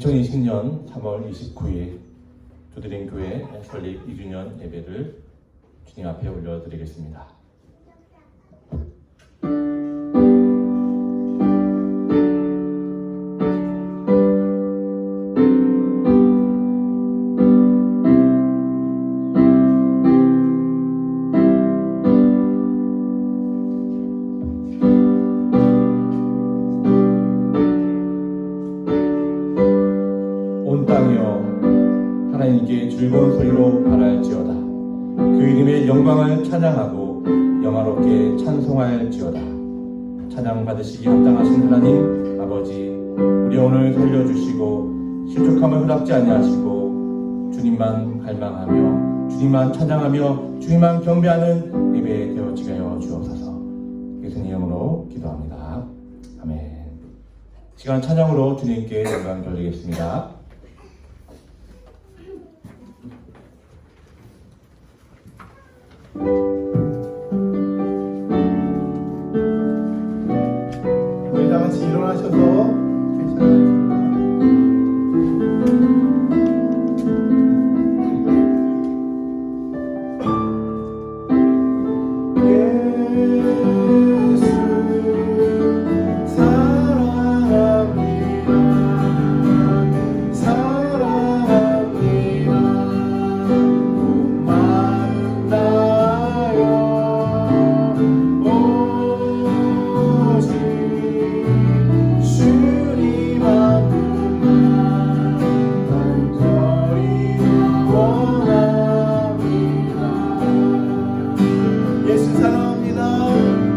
2020년 3월 29일 두드림교회 설립 2주년 예배를 주님 앞에 올려드리겠습니다. 온 땅이여 하나님께 즐거운 소리로 발할지어다. 그 이름의 영광을 찬양하고 영화롭게 찬송할지어다. 찬양 받으시기 합당하신 하나님 아버지, 우리 오늘 살려주시고 실족함을 허락지 아니하시고 주님만 갈망하며 주님만 찬양하며 주님만 경배하는 예배에 되어지게 하여 주옵소서. 예수님 이름으로 기도합니다. 아멘. 시간 찬양으로 주님께 영광 돌리겠습니다. 우리 다 같이 일어나셔서 계시겠습니다. 예수 사랑합니다.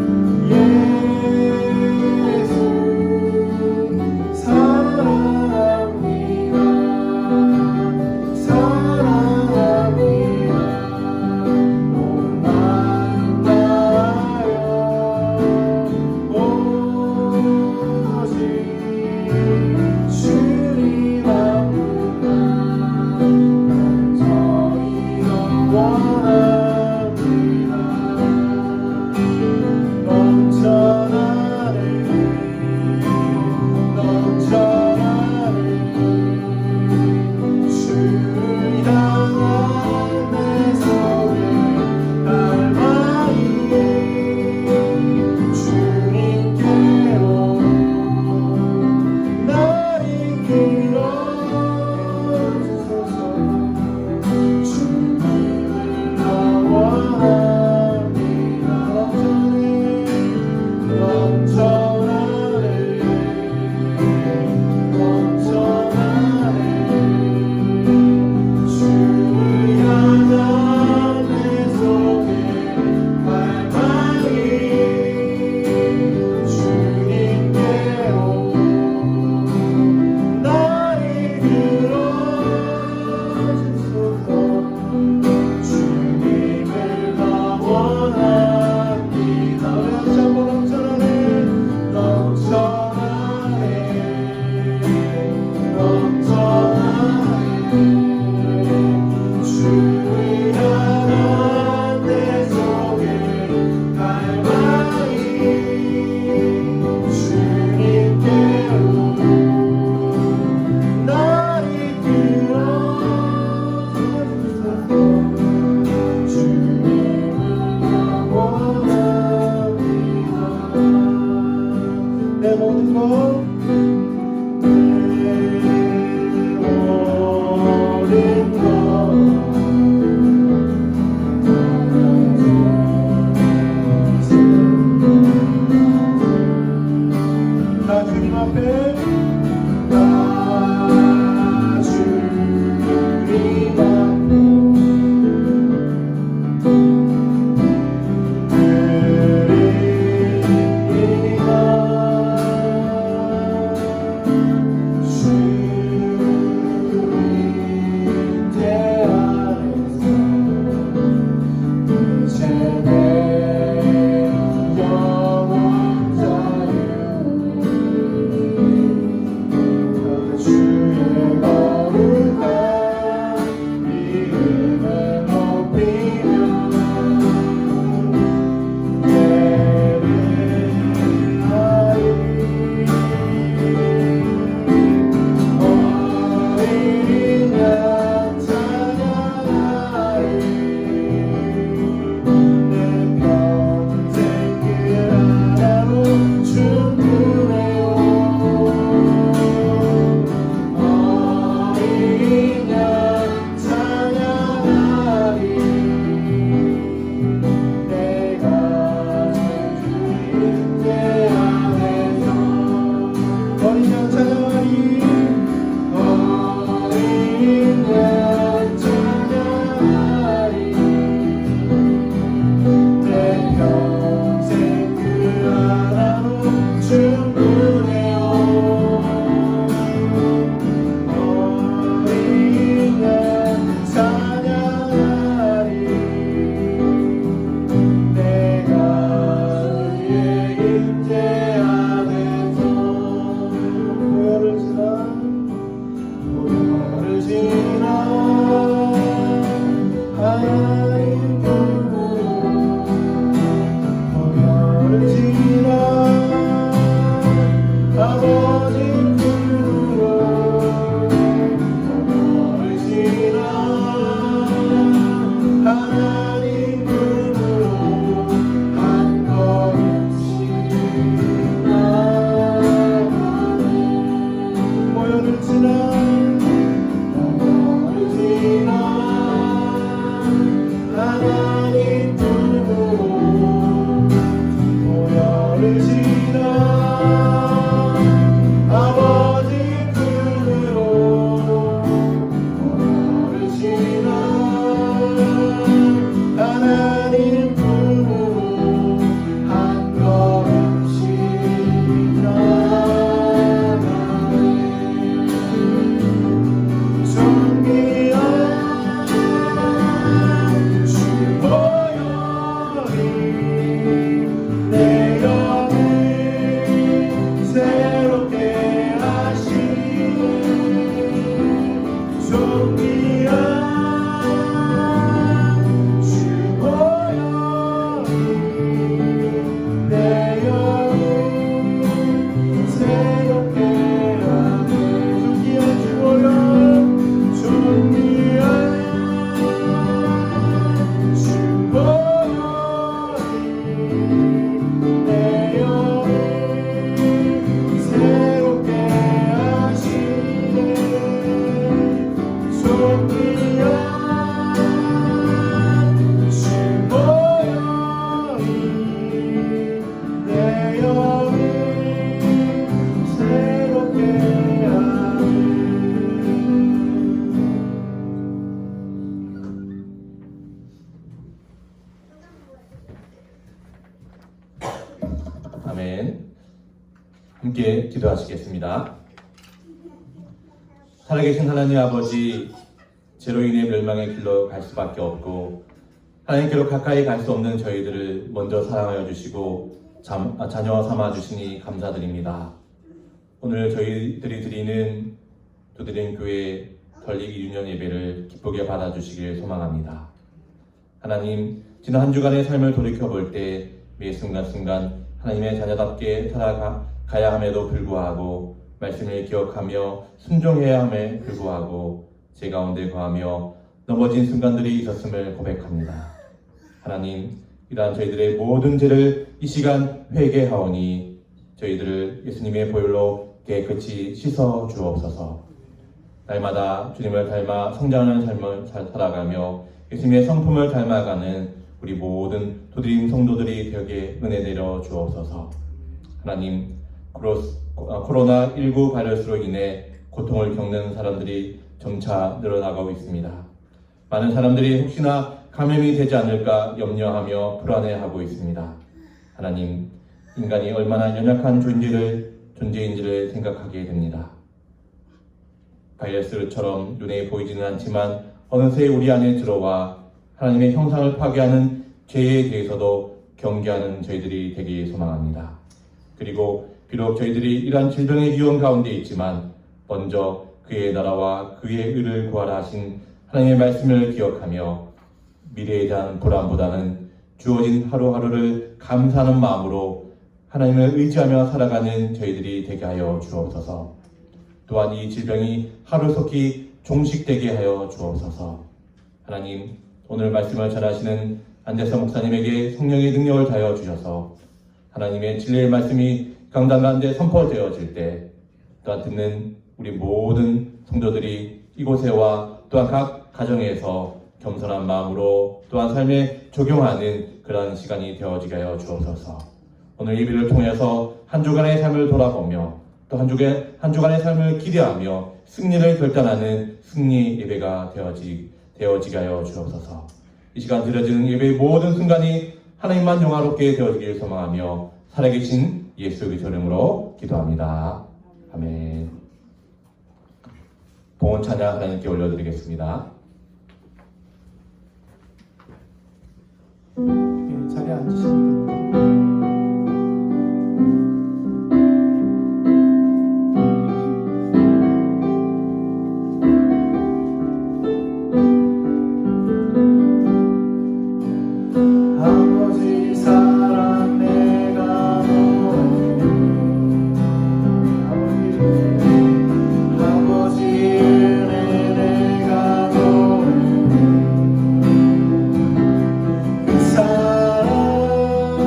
아멘. 함께 기도하시겠습니다. 살아계신 하나님 아버지, 죄로 인해 멸망의 길로 갈 수밖에 없고 하나님께로 가까이 갈 수 없는 저희들을 먼저 사랑하여 주시고 자녀 삼아 주시니 감사드립니다. 오늘 저희들이 드리는 두드림 교회 설립 2주년 예배를 기쁘게 받아주시길 소망합니다. 하나님, 지난 한 주간의 삶을 돌이켜볼 때 매 순간순간 하나님의 자녀답게 살아가야 함에도 불구하고 말씀을 기억하며 순종해야 함에 불구하고 제 가운데 거하며 넘어진 순간들이 있었음을 고백합니다. 하나님, 이러한 저희들의 모든 죄를 이 시간 회개하오니 저희들을 예수님의 보혈로 깨끗이 씻어 주옵소서. 날마다 주님을 닮아 성장하는 삶을 살아가며 예수님의 성품을 닮아가는 우리 모든 두드림 성도들이 되게 은혜 내려 주옵소서. 하나님, 코로나19 바이러스로 인해 고통을 겪는 사람들이 점차 늘어나고 있습니다. 많은 사람들이 혹시나 감염이 되지 않을까 염려하며 불안해하고 있습니다. 하나님, 인간이 얼마나 연약한 존재인지를 생각하게 됩니다. 바이러스처럼 눈에 보이지는 않지만 어느새 우리 안에 들어와 하나님의 형상을 파괴하는 죄에 대해서도 경계하는 저희들이 되길 소망합니다. 그리고 비록 저희들이 이러한 질병의 위험 가운데 있지만 먼저 그의 나라와 그의 의를 구하라 하신 하나님의 말씀을 기억하며 미래에 대한 불안보다는 주어진 하루하루를 감사하는 마음으로 하나님을 의지하며 살아가는 저희들이 되게 하여 주옵소서. 또한 이 질병이 하루속히 종식되게 하여 주옵소서. 하나님, 오늘 말씀을 전하시는 안대서 목사님에게 성령의 능력을 다하여 주셔서 하나님의 진리의 말씀이 강단 가운데 선포되어질 때 또한 듣는 우리 모든 성도들이 이곳에와 또한 각 가정에서 겸손한 마음으로 또한 삶에 적용하는 그러한 시간이 되어지게 하여 주옵소서. 오늘 예배를 통해서 한 주간의 삶을 돌아보며 또 한 주간의 삶을 기대하며 승리를 결단하는 승리 예배가 되어지게 하여 주옵소서. 이 시간 드려지는 예배의 모든 순간이 하나님만 영화롭게 되어지길 소망하며 살아계신 예수 그리스도 이름으로 기도합니다. 아멘. 봉헌 찬양 하나님께 올려드리겠습니다. 자리에 앉으시면 됩니다. 아버지 사랑 내가 아버지 은혜 내가 그 사랑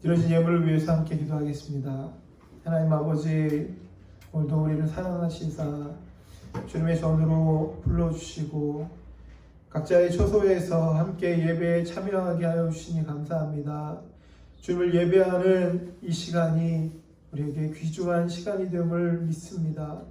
드려진 예물을 위해서 함께 기도하겠습니다. 하나님 아버지, 오늘도 우리를 사랑하시사 주님의 전으로 불러주시고 각자의 처소에서 함께 예배에 참여하게 하여 주시니 감사합니다. 주님을 예배하는 이 시간이 우리에게 귀중한 시간이 됨을 믿습니다.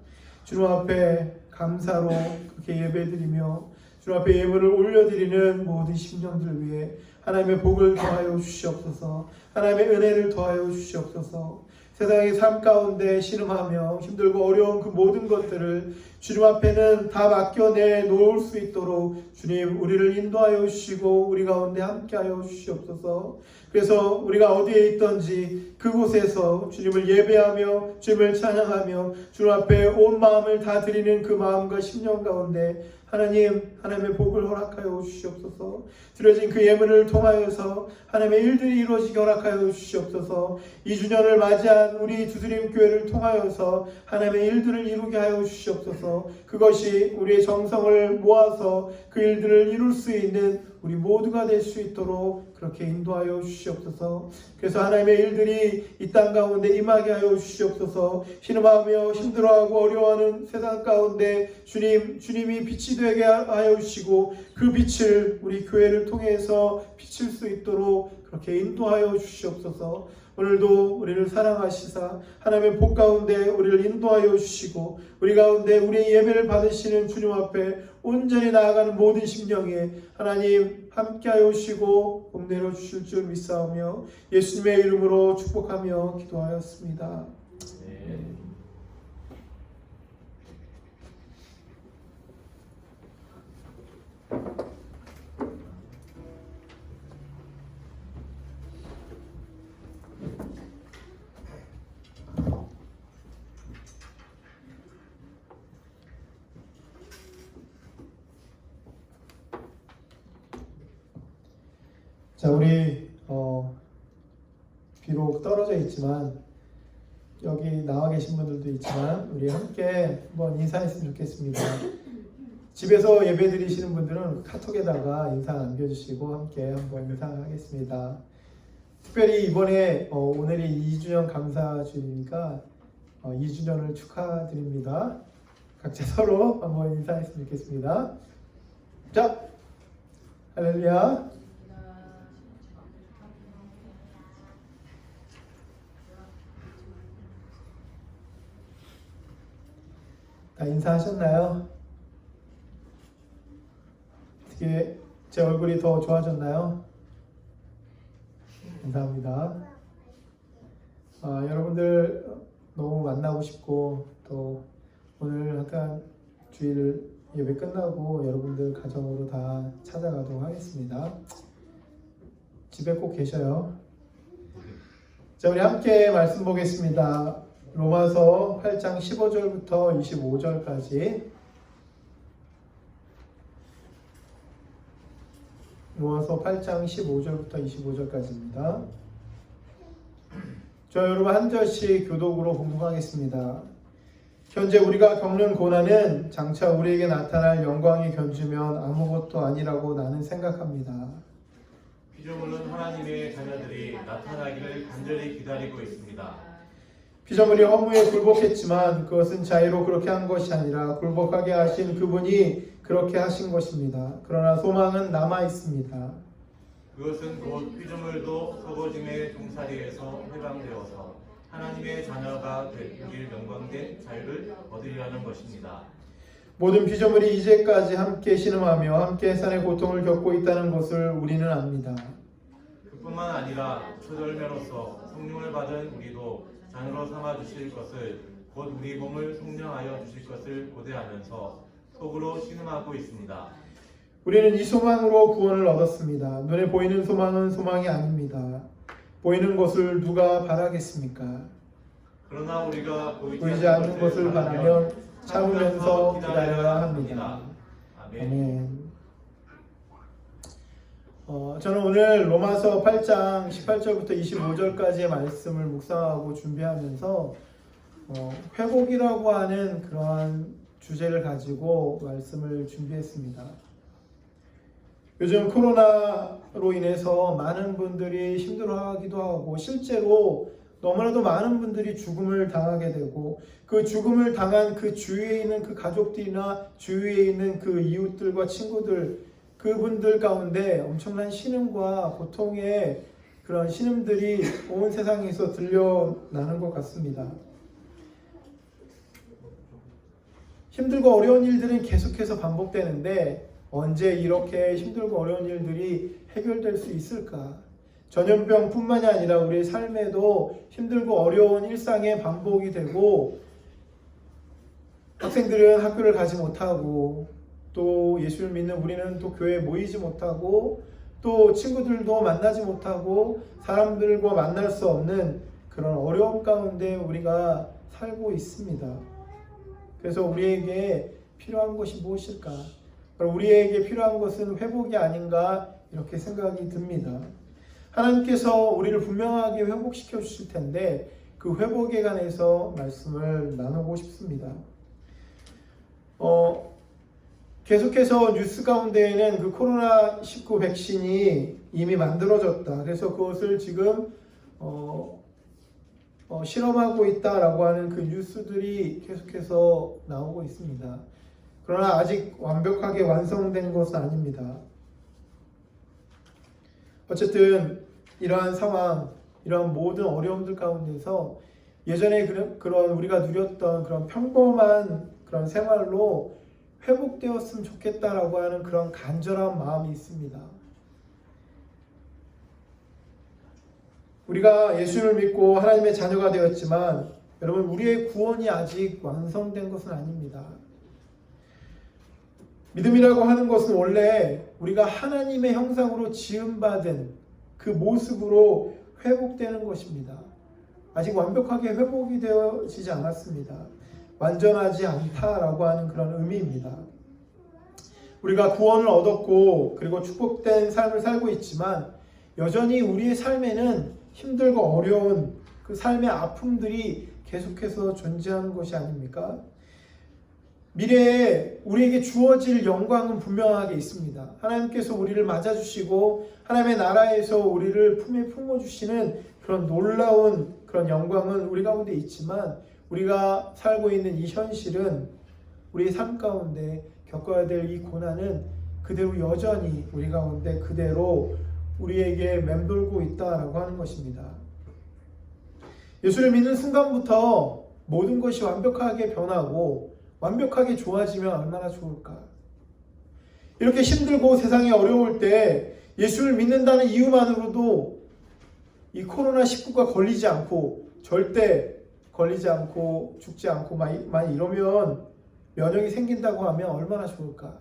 주님 앞에 감사로 그렇게 예배드리며 주님 앞에 예물을 올려드리는 모든 심령들 위해 하나님의 복을 더하여 주시옵소서. 하나님의 은혜를 더하여 주시옵소서. 세상의 삶 가운데 신음하며 힘들고 어려운 그 모든 것들을 주님 앞에는 다 맡겨내 놓을 수 있도록 주님 우리를 인도하여 주시고 우리 가운데 함께하여 주시옵소서. 그래서 우리가 어디에 있든지 그곳에서 주님을 예배하며 주님을 찬양하며 주님 앞에 온 마음을 다 드리는 그 마음과 심령 가운데 하나님의 복을 허락하여 주시옵소서. 드려진 그 예물을 통하여서 하나님의 일들이 이루어지게 허락하여 주시옵소서. 2주년을 맞이한 우리 두드림 교회를 통하여서 하나님의 일들을 이루게 하여 주시옵소서. 그것이 우리의 정성을 모아서 그 일들을 이룰 수 있는 우리 모두가 될 수 있도록 그렇게 인도하여 주시옵소서. 그래서 하나님의 일들이 이 땅 가운데 임하게 하여 주시옵소서. 신음하며 힘들어하고 어려워하는 세상 가운데 주님이 빛이 되게 하여 주시고 그 빛을 우리 교회를 통해서 비칠 수 있도록 그렇게 인도하여 주시옵소서. 오늘도 우리를 사랑하시사 하나님의 복 가운데 우리를 인도하여 주시고 우리 가운데 우리의 예배를 받으시는 주님 앞에 온전히 나아가는 모든 심령에 하나님 함께하여 주시고 복 내려 주실 줄 믿사오며 예수님의 이름으로 축복하며 기도하였습니다. 자, 우리 비록 떨어져 있지만 여기 나와 계신 분들도 있지만 우리 함께 한번 인사했으면 좋겠습니다. 집에서 예배 드리시는 분들은 카톡에다가 인사 남겨주시고 함께 한번 인사하겠습니다. 특별히 이번에 오늘이 2주년 감사주일이니까 2주년을 축하드립니다. 각자 서로 한번 인사했으면 좋겠습니다. 자, 할렐루야. 다 인사하셨나요? 어떻게 제 얼굴이 더 좋아졌나요? 감사합니다. 여러분들 너무 만나고 싶고 또 오늘 약간 주일 예배 끝나고 여러분들 가정으로 다 찾아가도록 하겠습니다. 집에 꼭 계셔요. 자, 우리 함께 말씀 보겠습니다. 로마서 8장 15절부터 25절까지. 로마서 8장 15절부터 25절까지입니다. 저 여러분 한 절씩 교독으로 봉독하겠습니다. 현재 우리가 겪는 고난은 장차 우리에게 나타날 영광이 견주면 아무것도 아니라고 나는 생각합니다. 피조물은 하나님의 자녀들이 나타나기를 간절히 기다리고 있습니다. 피조물이 허무에 굴복했지만 그것은 자의로 그렇게 한 것이 아니라 굴복하게 하신 그분이 그렇게 하신 것입니다. 그러나 소망은 남아 있습니다. 그것은 곧 피조물도 썩어짐의 종살이에서 해방되어서 하나님의 자녀가 되길 영광된 자유를 얻으리라는 것입니다. 모든 피조물이 이제까지 함께 신음하며 함께 해산의 고통을 겪고 있다는 것을 우리는 압니다. 그뿐만 아니라 초절매로서 성령을 받은 우리도 자녀로 삼아 주실 것을 곧 우리 몸을 성령하여 주실 것을 고대하면서 속으로 신음하고 있습니다. 우리는 이 소망으로 구원을 얻었습니다. 눈에 보이는 소망은 소망이 아닙니다. 보이는 것을 누가 바라겠습니까? 그러나 우리가 보이지 않는 것을 바라면 참으면서 기다려야 합니다. 아멘. 저는 오늘 로마서 8장 18절부터 25절까지의 말씀을 묵상하고 준비하면서 회복이라고 하는 그러한 주제를 가지고 말씀을 준비했습니다. 요즘 코로나로 인해서 많은 분들이 힘들어하기도 하고 실제로 너무나도 많은 분들이 죽음을 당하게 되고 그 죽음을 당한 그 주위에 있는 그 가족들이나 주위에 있는 그 이웃들과 친구들 그분들 가운데 엄청난 신음과 고통의 그런 신음들이 온 세상에서 들려나는 것 같습니다. 힘들고 어려운 일들은 계속해서 반복되는데 언제 이렇게 힘들고 어려운 일들이 해결될 수 있을까? 전염병뿐만이 아니라 우리의 삶에도 힘들고 어려운 일상의 반복이 되고 학생들은 학교를 가지 못하고 또 예수를 믿는 우리는 또 교회에 모이지 못하고 또 친구들도 만나지 못하고 사람들과 만날 수 없는 그런 어려움 가운데 우리가 살고 있습니다. 그래서 우리에게 필요한 것이 무엇일까? 우리에게 필요한 것은 회복이 아닌가 이렇게 생각이 듭니다. 하나님께서 우리를 분명하게 회복시켜 주실 텐데 그 회복에 관해서 말씀을 나누고 싶습니다. 계속해서 뉴스 가운데에는 그 코로나19 백신이 이미 만들어졌다. 그래서 그것을 지금 실험하고 있다라고 하는 그 뉴스들이 계속해서 나오고 있습니다. 그러나 아직 완벽하게 완성된 것은 아닙니다. 어쨌든 이러한 상황, 이러한 모든 어려움들 가운데서 예전에 그런 우리가 누렸던 그런 평범한 그런 생활로 회복되었으면 좋겠다라고 하는 그런 간절한 마음이 있습니다. 우리가 예수를 믿고 하나님의 자녀가 되었지만 여러분 우리의 구원이 아직 완성된 것은 아닙니다. 믿음이라고 하는 것은 원래 우리가 하나님의 형상으로 지음받은 그 모습으로 회복되는 것입니다. 아직 완벽하게 회복이 되어지지 않았습니다. 완전하지 않다라고 하는 그런 의미입니다. 우리가 구원을 얻었고 그리고 축복된 삶을 살고 있지만 여전히 우리의 삶에는 힘들고 어려운 그 삶의 아픔들이 계속해서 존재하는 것이 아닙니까? 미래에 우리에게 주어질 영광은 분명하게 있습니다. 하나님께서 우리를 맞아주시고 하나님의 나라에서 우리를 품에 품어주시는 그런 놀라운 그런 영광은 우리 가운데 있지만 우리가 살고 있는 이 현실은 우리의 삶 가운데 겪어야 될 이 고난은 그대로 여전히 우리 가운데 그대로 우리에게 맴돌고 있다라고 하는 것입니다. 예수를 믿는 순간부터 모든 것이 완벽하게 변하고 완벽하게 좋아지면 얼마나 좋을까? 이렇게 힘들고 세상이 어려울 때 예수를 믿는다는 이유만으로도 이 코로나19가 걸리지 않고 절대 걸리지 않고 죽지 않고 만 이러면 면역이 생긴다고 하면 얼마나 좋을까?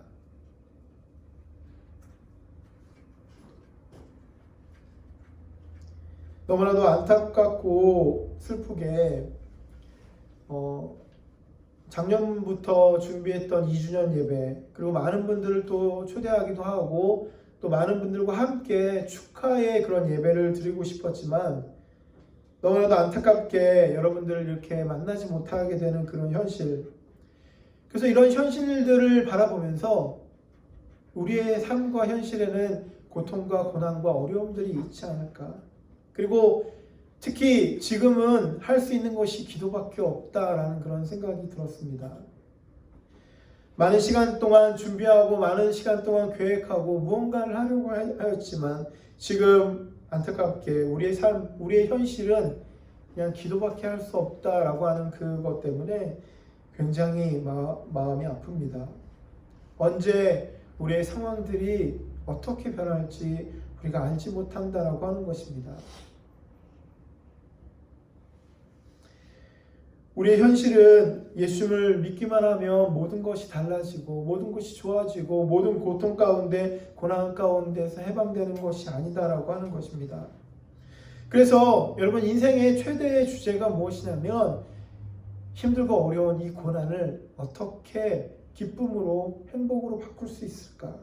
너무나도 안타깝고 슬프게 작년부터 준비했던 2주년 예배 그리고 많은 분들을 또 초대하기도 하고 또 많은 분들과 함께 축하의 그런 예배를 드리고 싶었지만 너무나도 안타깝게 여러분들을 이렇게 만나지 못하게 되는 그런 현실. 그래서 이런 현실들을 바라보면서 우리의 삶과 현실에는 고통과 고난과 어려움들이 있지 않을까. 그리고 특히 지금은 할 수 있는 것이 기도밖에 없다라는 그런 생각이 들었습니다. 많은 시간 동안 준비하고 많은 시간 동안 계획하고 무언가를 하려고 하였지만 지금 안타깝게 우리의 삶, 우리의 현실은 그냥 기도밖에 할 수 없다라고 하는 그것 때문에 굉장히 마음이 아픕니다. 언제 우리의 상황들이 어떻게 변할지 우리가 알지 못한다라고 하는 것입니다. 우리의 현실은 예수를 믿기만 하면 모든 것이 달라지고 모든 것이 좋아지고 모든 고통 가운데 고난 가운데서 해방되는 것이 아니다라고 하는 것입니다. 그래서 여러분 인생의 최대의 주제가 무엇이냐면 힘들고 어려운 이 고난을 어떻게 기쁨으로 행복으로 바꿀 수 있을까?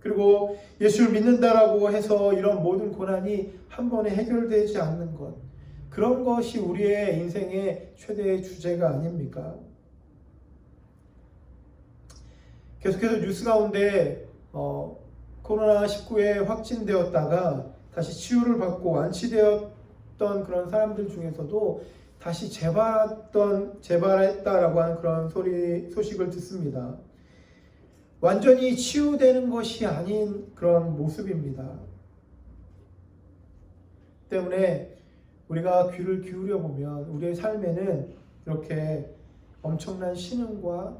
그리고 예수를 믿는다라고 해서 이런 모든 고난이 한 번에 해결되지 않는 것, 그런 것이 우리의 인생의 최대의 주제가 아닙니까? 계속해서 뉴스 가운데 코로나19에 확진되었다가 다시 치유를 받고 완치되었던 그런 사람들 중에서도 다시 재발했다라고 하는 그런 소식을 듣습니다. 완전히 치유되는 것이 아닌 그런 모습입니다. 때문에 우리가 귀를 기울여 보면 우리의 삶에는 이렇게 엄청난 신음과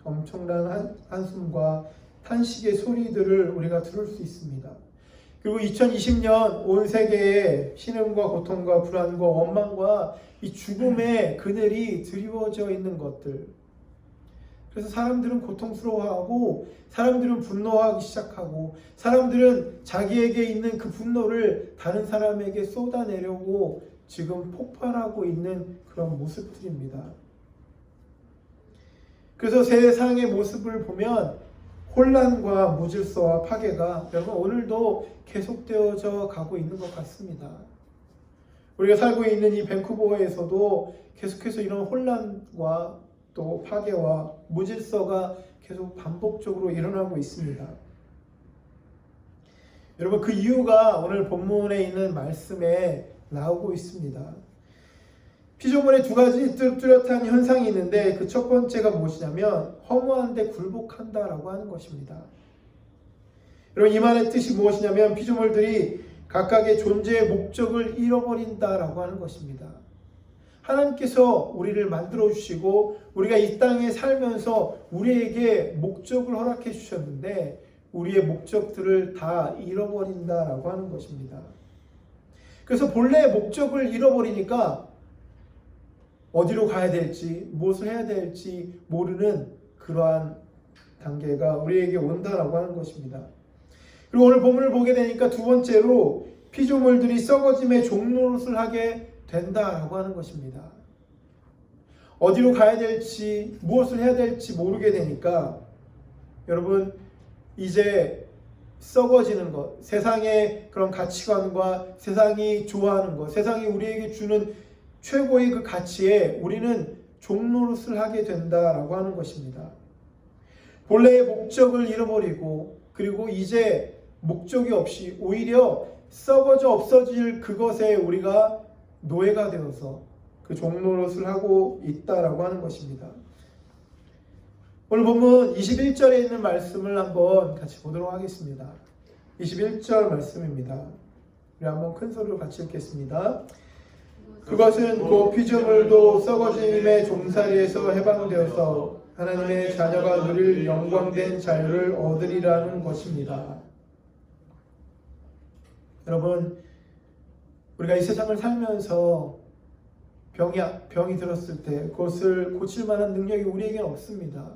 엄청난 한숨과 탄식의 소리들을 우리가 들을 수 있습니다. 그리고 2020년 온 세계에 신음과 고통과 불안과 원망과 이 죽음의 그늘이 드리워져 있는 것들. 그래서 사람들은 고통스러워하고 사람들은 분노하기 시작하고 사람들은 자기에게 있는 그 분노를 다른 사람에게 쏟아내려고 지금 폭발하고 있는 그런 모습들입니다. 그래서 세상의 모습을 보면 혼란과 무질서와 파괴가 여러분 오늘도 계속되어져 가고 있는 것 같습니다. 우리가 살고 있는 이 밴쿠버에서도 계속해서 이런 혼란과 또 파괴와 무질서가 계속 반복적으로 일어나고 있습니다. 여러분 그 이유가 오늘 본문에 있는 말씀에 나오고 있습니다. 피조물의 두 가지 뚜렷한 현상이 있는데 그 첫 번째가 무엇이냐면 허무한데 굴복한다라고 하는 것입니다. 여러분 이 말의 뜻이 무엇이냐면 피조물들이 각각의 존재의 목적을 잃어버린다라고 하는 것입니다. 하나님께서 우리를 만들어 주시고 우리가 이 땅에 살면서 우리에게 목적을 허락해 주셨는데 우리의 목적들을 다 잃어버린다라고 하는 것입니다. 그래서 본래의 목적을 잃어버리니까 어디로 가야 될지 무엇을 해야 될지 모르는 그러한 단계가 우리에게 온다라고 하는 것입니다. 그리고 오늘 본문을 보게 되니까 두 번째로 피조물들이 썩어짐의 종노릇을 하게 된다라고 하는 것입니다. 어디로 가야 될지 무엇을 해야 될지 모르게 되니까 여러분 이제 썩어지는 것, 세상의 그런 가치관과 세상이 좋아하는 것, 세상이 우리에게 주는 최고의 그 가치에 우리는 종노릇을 하게 된다라고 하는 것입니다. 본래의 목적을 잃어버리고 그리고 이제 목적이 없이 오히려 썩어져 없어질 그것에 우리가 노예가 되어서 그 종노릇을 하고 있다라고 하는 것입니다. 오늘 본문 21절에 있는 말씀을 한번 같이 보도록 하겠습니다. 21절 말씀입니다. 우리 한번 큰 소리로 같이 읽겠습니다. 그것은 곧 피조물도 썩어짐의 종살이에서 해방되어서 하나님의 자녀가 누릴 영광된 자유를 얻으리라는 것입니다. 여러분 우리가 이 세상을 살면서 병이 들었을 때 그것을 고칠 만한 능력이 우리에게는 없습니다.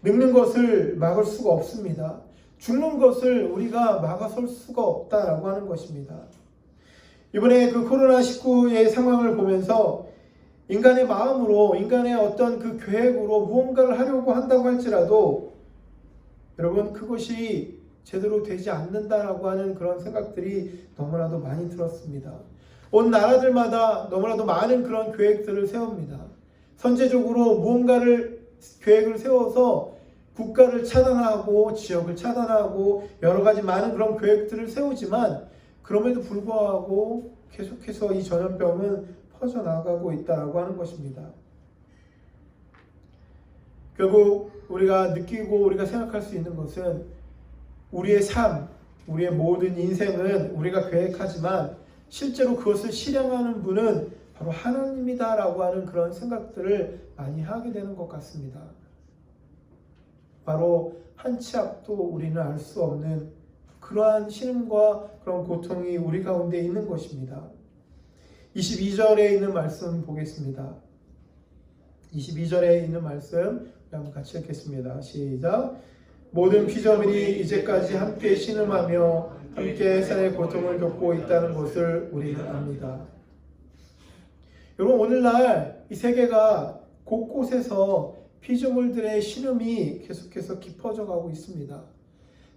늙는 것을 막을 수가 없습니다. 죽는 것을 우리가 막아설 수가 없다라고 하는 것입니다. 이번에 그 코로나19의 상황을 보면서 인간의 마음으로 인간의 어떤 그 계획으로 무언가를 하려고 한다고 할지라도 여러분 그것이 제대로 되지 않는다라고 하는 그런 생각들이 너무나도 많이 들었습니다. 온 나라들마다 너무나도 많은 그런 계획들을 세웁니다. 선제적으로 무언가를 계획을 세워서 국가를 차단하고 지역을 차단하고 여러 가지 많은 그런 계획들을 세우지만 그럼에도 불구하고 계속해서 이 전염병은 퍼져나가고 있다고 하는 것입니다. 결국 우리가 느끼고 우리가 생각할 수 있는 것은 우리의 삶, 우리의 모든 인생은 우리가 계획하지만 실제로 그것을 실행하는 분은 바로 하나님이다라고 하는 그런 생각들을 많이 하게 되는 것 같습니다. 바로 한 치 앞도 우리는 알 수 없는 그러한 신음과 그런 고통이 우리 가운데 있는 것입니다. 22절에 있는 말씀 보겠습니다. 22절에 있는 말씀 한번 같이 읽겠습니다. 시작. 모든 피조물이 이제까지 함께 신음하며 함께 삶의 고통을 겪고 있다는 것을 우리는 압니다. 여러분 오늘날 이 세계가 곳곳에서 피조물들의 신음이 계속해서 깊어져 가고 있습니다.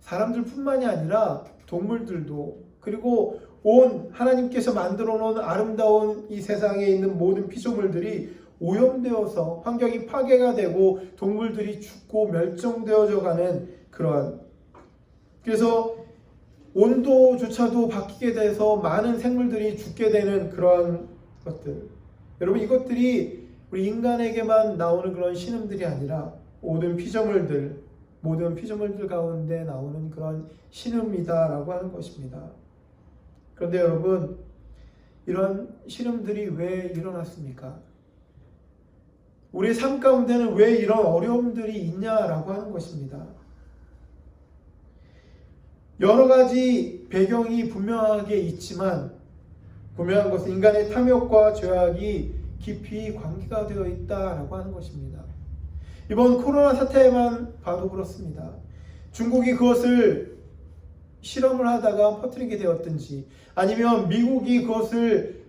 사람들뿐만이 아니라 동물들도 그리고 온 하나님께서 만들어 놓은 아름다운 이 세상에 있는 모든 피조물들이 오염되어서 환경이 파괴가 되고 동물들이 죽고 멸종되어져 가는 그러한 그래서 온도조차도 바뀌게 돼서 많은 생물들이 죽게 되는 그러한 것들. 여러분, 이것들이 우리 인간에게만 나오는 그런 신음들이 아니라 모든 피조물들 가운데 나오는 그런 신음이다라고 하는 것입니다. 그런데 여러분, 이런 신음들이 왜 일어났습니까? 우리의 삶 가운데는 왜 이런 어려움들이 있냐라고 하는 것입니다. 여러 가지 배경이 분명하게 있지만 분명한 것은 인간의 탐욕과 죄악이 깊이 관계가 되어 있다라고 하는 것입니다. 이번 코로나 사태만 봐도 그렇습니다. 중국이 그것을 실험을 하다가 퍼뜨리게 되었든지, 아니면 미국이 그것을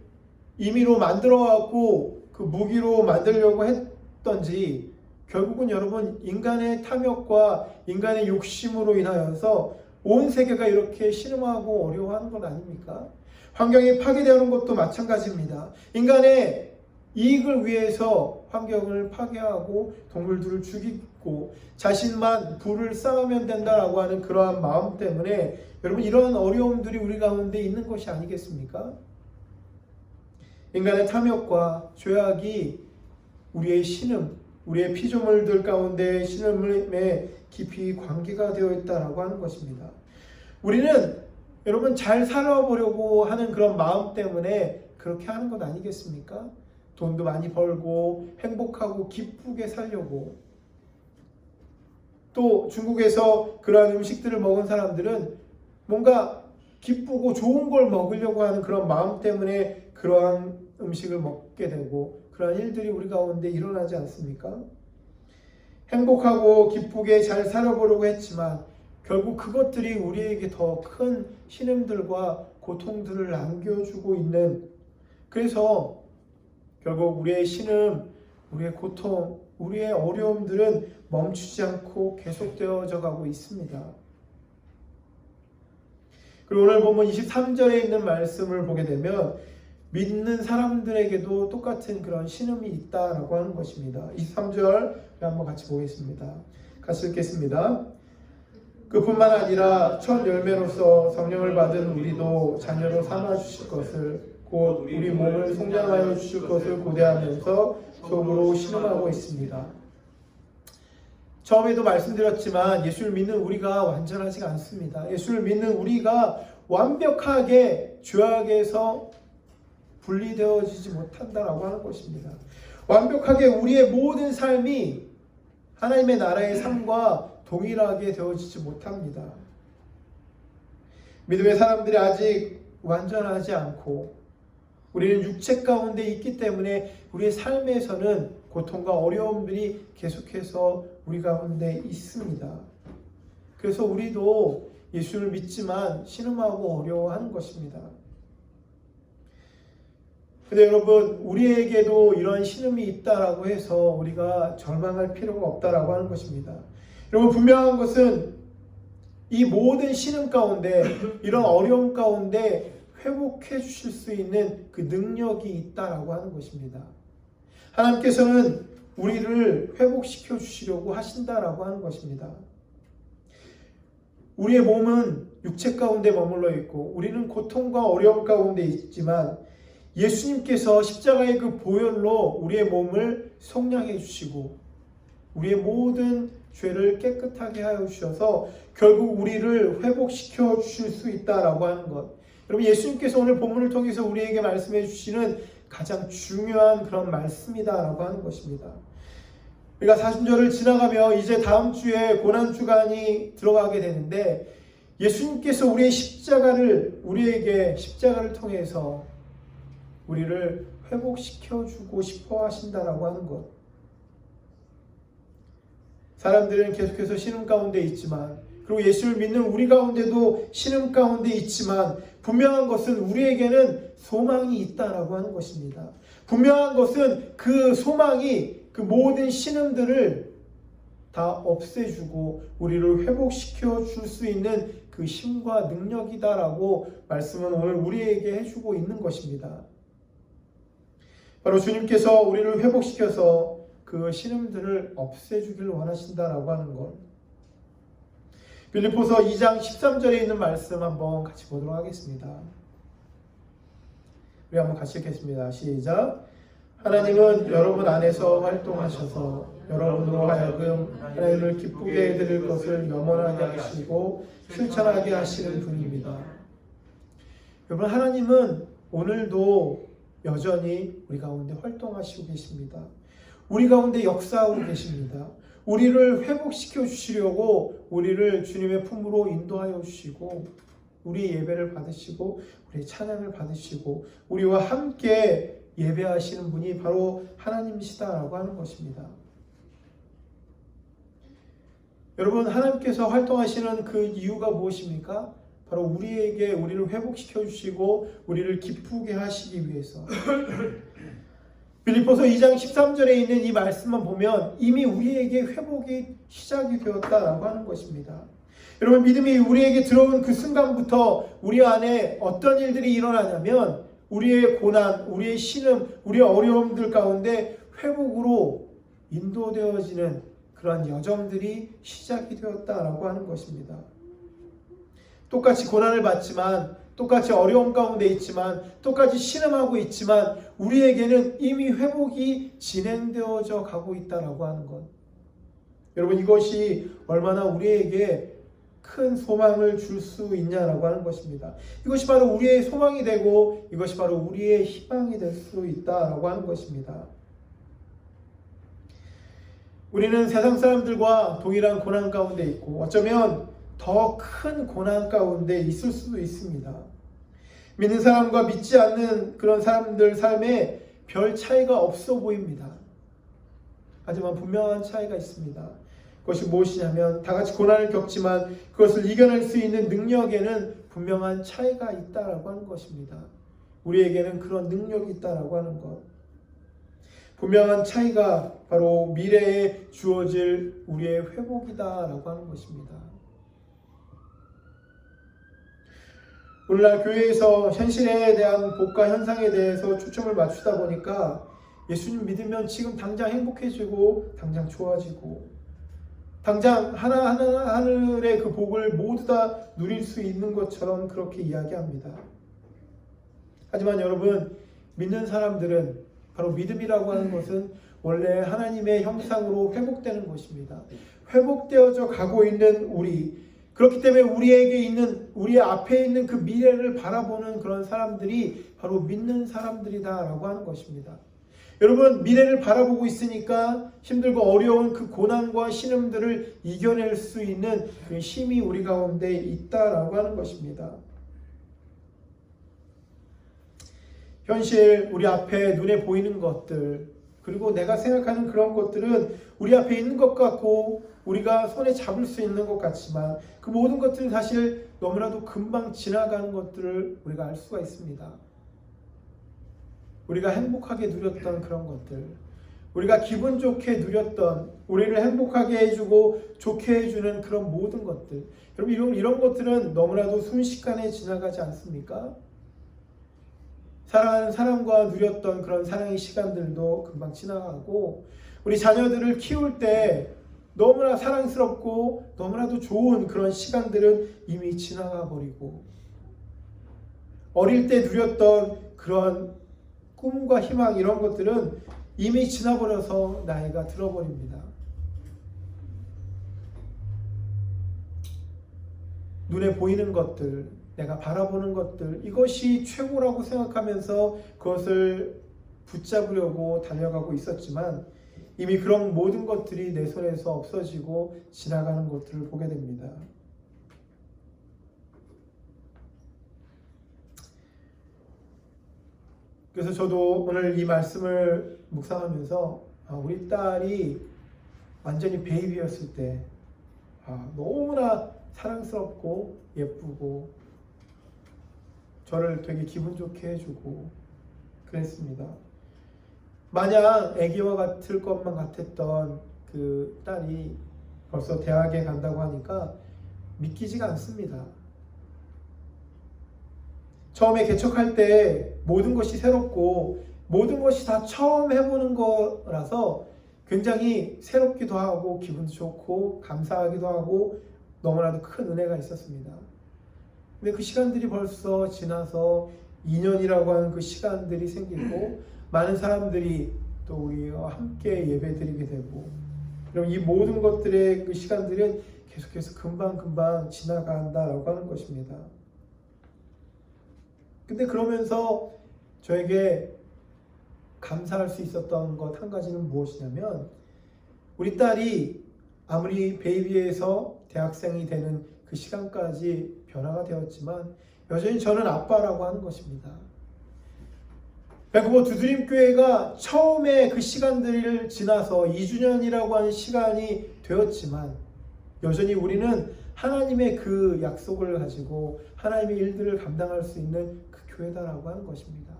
임의로 만들어갖고 그 무기로 만들려고 했던지, 결국은 여러분, 인간의 탐욕과 인간의 욕심으로 인하여서 온 세계가 이렇게 신음하고 어려워하는 것 아닙니까? 환경이 파괴되는 것도 마찬가지입니다. 인간의 이익을 위해서 환경을 파괴하고 동물들을 죽이고 자신만 부를 쌓으면 된다라고 하는 그러한 마음 때문에 여러분, 이러한 어려움들이 우리 가운데 있는 것이 아니겠습니까? 인간의 탐욕과 죄악이 우리의 신음, 우리의 피조물들 가운데 신음에 깊이 관계가 되어 있다라고 하는 것입니다. 우리는 여러분, 잘 살아보려고 하는 그런 마음 때문에 그렇게 하는 것 아니겠습니까? 돈도 많이 벌고 행복하고 기쁘게 살려고. 또 중국에서 그러한 음식들을 먹은 사람들은 뭔가 기쁘고 좋은 걸 먹으려고 하는 그런 마음 때문에 그러한 음식을 먹게 되고, 그러한 일들이 우리 가운데 일어나지 않습니까? 행복하고 기쁘게 잘 살아보려고 했지만 결국 그것들이 우리에게 더 큰 신음들과 고통들을 안겨주고 있는, 그래서 결국 우리의 신음, 우리의 고통, 우리의 어려움들은 멈추지 않고 계속되어져 가고 있습니다. 그리고 오늘 보면 23절에 있는 말씀을 보게 되면 믿는 사람들에게도 똑같은 그런 신음이 있다라고 하는 것입니다. 23절 한번 같이 보겠습니다. 같이 읽겠습니다. 그뿐만 아니라 첫 열매로서 성령을 받은 우리도 자녀로 삼아 주실 것을, 곧 우리 몸을 성장하여 주실 것을 고대하면서 속으로 신음하고 있습니다. 처음에도 말씀드렸지만 예수를 믿는 우리가 완전하지가 않습니다. 예수를 믿는 우리가 완벽하게 죄악에서 분리되어지지 못한다라고 하는 것입니다. 완벽하게 우리의 모든 삶이 하나님의 나라의 삶과 동일하게 되어지지 못합니다. 믿음의 사람들이 아직 완전하지 않고 우리는 육체 가운데 있기 때문에 우리의 삶에서는 고통과 어려움들이 계속해서 우리 가운데 있습니다. 그래서 우리도 예수를 믿지만 신음하고 어려워하는 것입니다. 근데 여러분, 우리에게도 이런 신음이 있다라고 해서 우리가 절망할 필요가 없다라고 하는 것입니다. 여러분, 분명한 것은 이 모든 신음 가운데, 이런 어려움 가운데 회복해 주실 수 있는 그 능력이 있다라고 하는 것입니다. 하나님께서는 우리를 회복시켜 주시려고 하신다라고 하는 것입니다. 우리의 몸은 육체 가운데 머물러 있고 우리는 고통과 어려움 가운데 있지만 예수님께서 십자가의 그 보혈로 우리의 몸을 속량해 주시고 우리의 모든 죄를 깨끗하게 하여 주셔서 결국 우리를 회복시켜 주실 수 있다라고 하는 것. 여러분, 예수님께서 오늘 본문을 통해서 우리에게 말씀해 주시는 가장 중요한 그런 말씀이다라고 하는 것입니다. 우리가 사순절을 지나가며 이제 다음 주에 고난주간이 들어가게 되는데 예수님께서 우리의 우리에게 십자가를 통해서 우리를 회복시켜 주고 싶어 하신다라고 하는 것. 사람들은 계속해서 신음 가운데 있지만, 그리고 예수를 믿는 우리 가운데도 신음 가운데 있지만 분명한 것은 우리에게는 소망이 있다라고 하는 것입니다. 분명한 것은 그 소망이 그 모든 신음들을 다 없애주고 우리를 회복시켜 줄 수 있는 그 힘과 능력이다라고 말씀은 오늘 우리에게 해주고 있는 것입니다. 바로 주님께서 우리를 회복시켜서 그 신음들을 없애주기를 원하신다라고 하는 것. 빌립보서 2장 13절에 있는 말씀 한번 같이 보도록 하겠습니다. 우리 한번 같이 읽겠습니다. 시작. 하나님은 여러분 안에서 활동하셔서 여러분으로 하여금 하나님을 기쁘게 해드릴 것을 염원하게 하시고 실천하게 하시는 분입니다. 여러분, 하나님은 오늘도 여전히 우리 가운데 활동하시고 계십니다. 우리 가운데 역사하고 계십니다. 우리를 회복시켜 주시려고 우리를 주님의 품으로 인도하여 주시고 우리의 예배를 받으시고 우리의 찬양을 받으시고 우리와 함께 예배하시는 분이 바로 하나님이시다라고 하는 것입니다. 여러분, 하나님께서 활동하시는 그 이유가 무엇입니까? 바로 우리를 회복시켜 주시고 우리를 기쁘게 하시기 위해서. 빌립보서 2장 13절에 있는 이 말씀만 보면 이미 우리에게 회복이 시작이 되었다라고 하는 것입니다. 여러분, 믿음이 우리에게 들어온 그 순간부터 우리 안에 어떤 일들이 일어나냐면 우리의 고난, 우리의 신음, 우리의 어려움들 가운데 회복으로 인도되어지는 그런 여정들이 시작이 되었다라고 하는 것입니다. 똑같이 고난을 받지만, 똑같이 어려움 가운데 있지만, 똑같이 신음하고 있지만 우리에게는 이미 회복이 진행되어져 가고 있다라고 하는 것. 여러분, 이것이 얼마나 우리에게 큰 소망을 줄 수 있냐라고 하는 것입니다. 이것이 바로 우리의 소망이 되고 이것이 바로 우리의 희망이 될 수 있다라고 하는 것입니다. 우리는 세상 사람들과 동일한 고난 가운데 있고 어쩌면 더 큰 고난 가운데 있을 수도 있습니다. 믿는 사람과 믿지 않는 그런 사람들 삶에 별 차이가 없어 보입니다. 하지만 분명한 차이가 있습니다. 그것이 무엇이냐면 다 같이 고난을 겪지만 그것을 이겨낼 수 있는 능력에는 분명한 차이가 있다라고 하는 것입니다. 우리에게는 그런 능력이 있다라고 하는 것. 분명한 차이가 바로 미래에 주어질 우리의 회복이다라고 하는 것입니다. 오늘날 교회에서 현실에 대한 복과 현상에 대해서 초점을 맞추다 보니까 예수님 믿으면 지금 당장 행복해지고 당장 좋아지고 당장 하늘의 그 복을 모두 다 누릴 수 있는 것처럼 그렇게 이야기합니다. 하지만 여러분, 믿는 사람들은 바로 믿음이라고 하는 것은 원래 하나님의 형상으로 회복되는 것입니다. 회복되어져 가고 있는 우리, 그렇기 때문에 우리 앞에 있는 그 미래를 바라보는 그런 사람들이 바로 믿는 사람들이다라고 하는 것입니다. 여러분, 미래를 바라보고 있으니까 힘들고 어려운 그 고난과 신음들을 이겨낼 수 있는 그 힘이 우리 가운데 있다라고 하는 것입니다. 현실, 우리 앞에 눈에 보이는 것들, 그리고 내가 생각하는 그런 것들은 우리 앞에 있는 것 같고 우리가 손에 잡을 수 있는 것 같지만 그 모든 것들은 사실 너무나도 금방 지나가는 것들을 우리가 알 수가 있습니다. 우리가 행복하게 누렸던 그런 것들, 우리가 기분 좋게 누렸던, 우리를 행복하게 해주고 좋게 해주는 그런 모든 것들, 여러분, 이런 것들은 너무나도 순식간에 지나가지 않습니까? 사랑하는 사람과 누렸던 그런 사랑의 시간들도 금방 지나가고 우리 자녀들을 키울 때 너무나 사랑스럽고 너무나도 좋은 그런 시간들은 이미 지나가 버리고 어릴 때 누렸던 그런 꿈과 희망, 이런 것들은 이미 지나버려서 나이가 들어버립니다. 눈에 보이는 것들, 내가 바라보는 것들, 이것이 최고라고 생각하면서 그것을 붙잡으려고 달려가고 있었지만 이미 그런 모든 것들이 내 손에서 없어지고 지나가는 것들을 보게 됩니다. 그래서 저도 오늘 이 말씀을 묵상하면서 우리 딸이 완전히 베이비였을 때 너무나 사랑스럽고 예쁘고 저를 되게 기분 좋게 해주고 그랬습니다. 마냥 아기와 같을 것만 같았던 그 딸이 벌써 대학에 간다고 하니까 믿기지가 않습니다. 처음에 개척할 때 모든 것이 새롭고 모든 것이 다 처음 해보는 거라서 굉장히 새롭기도 하고 기분도 좋고 감사하기도 하고 너무나도 큰 은혜가 있었습니다. 근데 그 시간들이 벌써 지나서 2년이라고 하는 그 시간들이 생기고 많은 사람들이 또 우리와 함께 예배드리게 되고, 그럼 이 모든 것들의 그 시간들은 계속해서 금방금방 지나간다라고 하는 것입니다. 근데 그러면서 저에게 감사할 수 있었던 것 한 가지는 무엇이냐면, 우리 딸이 아무리 베이비에서 대학생이 되는 그 시간까지 변화가 되었지만 여전히 저는 아빠라고 하는 것입니다. 밴쿠버 두드림교회가 처음에 그 시간들을 지나서 2주년이라고 하는 시간이 되었지만 여전히 우리는 하나님의 그 약속을 가지고 하나님의 일들을 감당할 수 있는 그 교회다라고 하는 것입니다.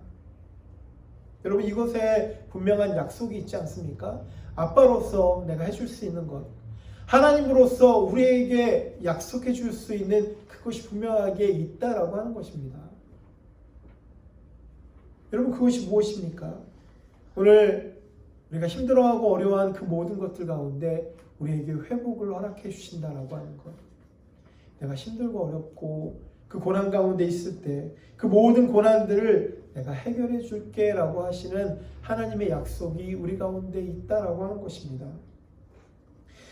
여러분, 이것에 분명한 약속이 있지 않습니까? 아빠로서 내가 해줄 수 있는 것, 하나님으로서 우리에게 약속해 줄 수 있는 그것이 분명하게 있다라고 하는 것입니다. 여러분, 그것이 무엇입니까? 오늘 우리가 힘들어하고 어려워하는 그 모든 것들 가운데 우리에게 회복을 허락해 주신다라고 하는 것. 내가 힘들고 어렵고 그 고난 가운데 있을 때 그 모든 고난들을 내가 해결해 줄게 라고 하시는 하나님의 약속이 우리 가운데 있다라고 하는 것입니다.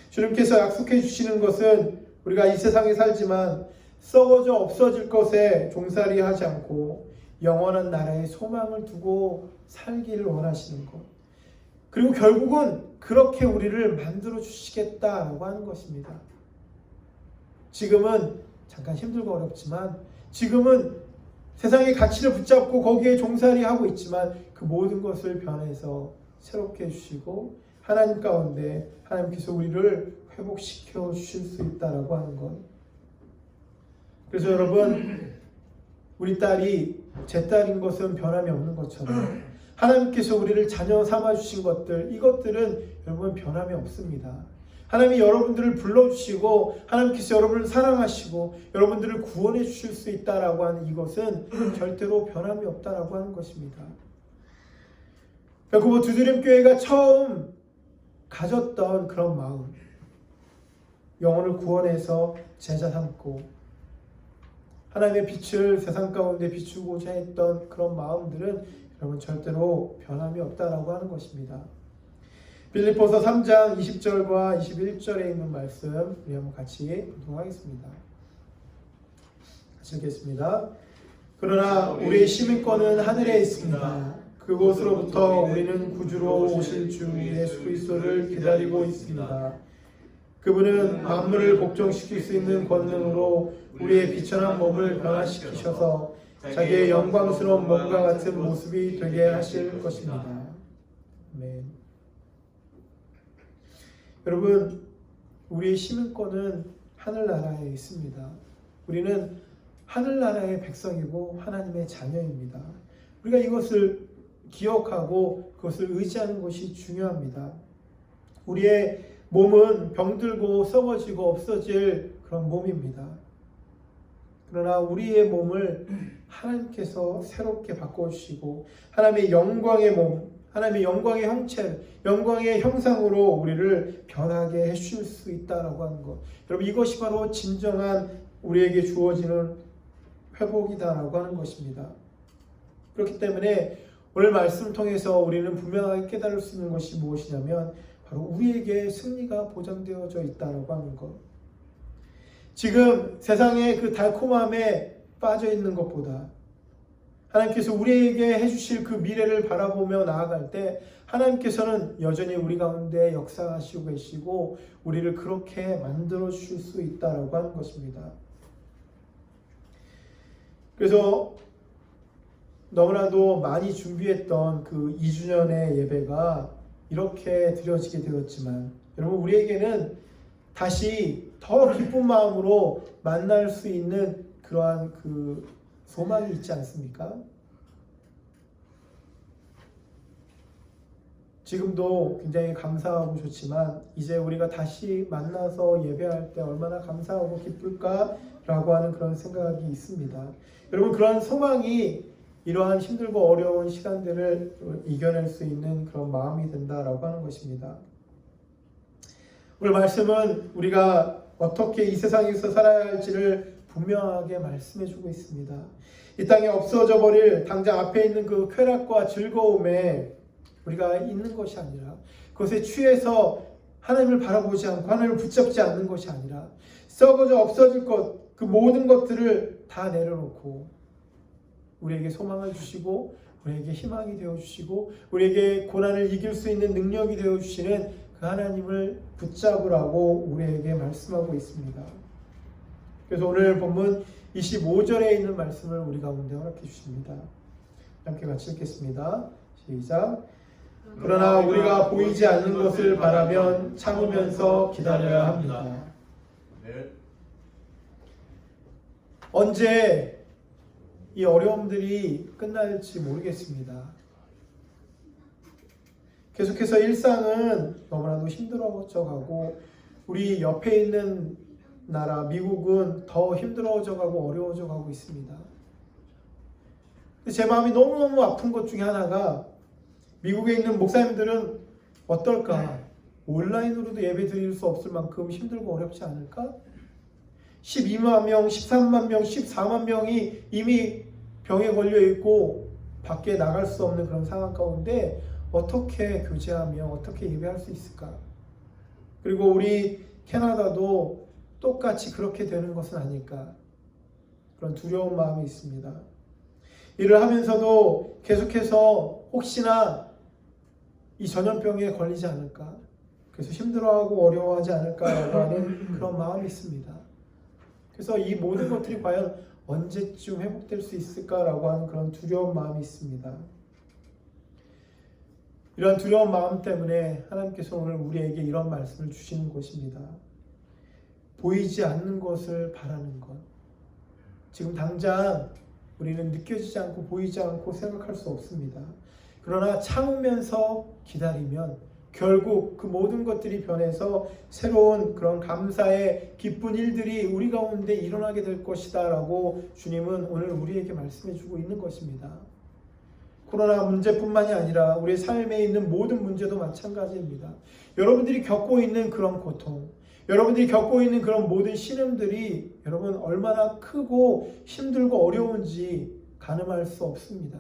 주님께서 약속해 주시는 것은 우리가 이 세상에 살지만 썩어져 없어질 것에 종살이 하지 않고 영원한 나라의 소망을 두고 살기를 원하시는 것, 그리고 결국은 그렇게 우리를 만들어 주시겠다라고 하는 것입니다. 지금은 잠깐 힘들고 어렵지만, 지금은 세상의 가치를 붙잡고 거기에 종살이하고 있지만 그 모든 것을 변해서 새롭게 해주시고 하나님 가운데 하나님께서 우리를 회복시켜 주실 수 있다라고 하는 것. 그래서 여러분, 우리 딸이 제 딸인 것은 변함이 없는 것처럼 하나님께서 우리를 자녀 삼아 주신 것들, 이것들은 여러분 변함이 없습니다. 하나님이 여러분들을 불러주시고 하나님께서 여러분을 사랑하시고 여러분들을 구원해 주실 수 있다라고 하는 이것은 절대로 변함이 없다라고 하는 것입니다. 밴쿠버 두드림교회가 처음 가졌던 그런 마음, 영혼을 구원해서 제자 삼고 하나님의 빛을 세상 가운데 비추고자 했던 그런 마음들은 여러분 절대로 변함이 없다라고 하는 것입니다. 빌립보서 3장 20절과 21절에 있는 말씀 우리 한번 같이 공동하겠습니다. 같이 읽겠습니다. 그러나 우리의 시민권은 하늘에 있습니다. 그곳으로부터 우리는 구주로 오실 주 예수 그리스도를 기다리고 있습니다. 그분은 만물을 복종시킬 수 있는 권능으로 우리의 비천한 몸을 변화시키셔서 자기의 영광스러운 몸과 같은 모습이 되게 하실 것입니다. 아멘. 여러분, 우리의 시민권은 하늘나라에 있습니다. 우리는 하늘나라의 백성이고 하나님의 자녀입니다. 우리가 이것을 기억하고 그것을 의지하는 것이 중요합니다. 우리의 몸은 병들고 썩어지고 없어질 그런 몸입니다. 그러나 우리의 몸을 하나님께서 새롭게 바꿔주시고 하나님의 영광의 몸, 하나님의 영광의 형체, 영광의 형상으로 우리를 변하게 해주실 수 있다라고 하는 것. 여러분, 이것이 바로 진정한 우리에게 주어지는 회복이다라고 하는 것입니다. 그렇기 때문에 오늘 말씀을 통해서 우리는 분명하게 깨달을 수 있는 것이 무엇이냐면 바로 우리에게 승리가 보장되어져 있다라고 하는 것. 지금 세상의 그 달콤함에 빠져 있는 것보다 하나님께서 우리에게 해주실 그 미래를 바라보며 나아갈 때 하나님께서는 여전히 우리 가운데 역사하시고 계시고 우리를 그렇게 만들어 주실 수 있다라고 하는 것입니다. 그래서 너무나도 많이 준비했던 그 2주년의 예배가 이렇게 드려지게 되었지만 여러분, 우리에게는 다시 더 기쁜 마음으로 만날 수 있는 그러한 그 소망이 있지 않습니까? 지금도 굉장히 감사하고 좋지만 이제 우리가 다시 만나서 예배할 때 얼마나 감사하고 기쁠까라고 하는 그런 생각이 있습니다. 여러분, 그런 소망이 이러한 힘들고 어려운 시간들을 이겨낼 수 있는 그런 마음이 된다라고 하는 것입니다. 오늘 말씀은 우리가 어떻게 이 세상에서 살아야 할지를 분명하게 말씀해 주고 있습니다. 이 땅에 없어져 버릴 당장 앞에 있는 그 쾌락과 즐거움에 우리가 있는 것이 아니라, 그것에 취해서 하나님을 바라보지 않고 하나님을 붙잡지 않는 것이 아니라, 썩어져 없어질 것, 그 모든 것들을 다 내려놓고 우리에게 소망을 주시고 우리에게 희망이 되어주시고 우리에게 고난을 이길 수 있는 능력이 되어주시는 그 하나님을 붙잡으라고 우리에게 말씀하고 있습니다. 그래서 오늘 본문 25절에 있는 말씀을 우리 가운데 허락해 주십니다. 함께 같이 읽겠습니다. 시작. 그러나 우리가 보이지 않는 것을 바라면 참으면서 기다려야 합니다. 언제 이 어려움들이 끝날지 모르겠습니다. 계속해서 일상은 너무나도 힘들어져 가고 우리 옆에 있는 나라 미국은 더 힘들어져 가고 어려워져 가고 있습니다. 제 마음이 너무너무 아픈 것 중에 하나가, 미국에 있는 목사님들은 어떨까? 온라인으로도 예배 드릴 수 없을 만큼 힘들고 어렵지 않을까? 12만 명, 13만 명, 14만 명이 이미 병에 걸려 있고 밖에 나갈 수 없는 그런 상황 가운데 어떻게 교제하며 어떻게 예배할 수 있을까? 그리고 우리 캐나다도 똑같이 그렇게 되는 것은 아닐까? 그런 두려운 마음이 있습니다. 일을 하면서도 계속해서 혹시나 이 전염병에 걸리지 않을까? 그래서 힘들어하고 어려워하지 않을까라고 하는 그런 마음이 있습니다. 그래서 이 모든 것들이 과연 언제쯤 회복될 수 있을까라고 하는 그런 두려운 마음이 있습니다. 이런 두려운 마음 때문에 하나님께서 오늘 우리에게 이런 말씀을 주시는 것입니다. 보이지 않는 것을 바라는 것. 지금 당장 우리는 느껴지지 않고 보이지 않고 생각할 수 없습니다. 그러나 참으면서 기다리면 결국 그 모든 것들이 변해서 새로운 그런 감사의 기쁜 일들이 우리 가운데 일어나게 될 것이다 라고 주님은 오늘 우리에게 말씀해 주고 있는 것입니다. 코로나 문제뿐만이 아니라 우리 삶에 있는 모든 문제도 마찬가지입니다. 여러분들이 겪고 있는 그런 고통, 여러분들이 겪고 있는 그런 모든 신음들이 여러분 얼마나 크고 힘들고 어려운지 가늠할 수 없습니다.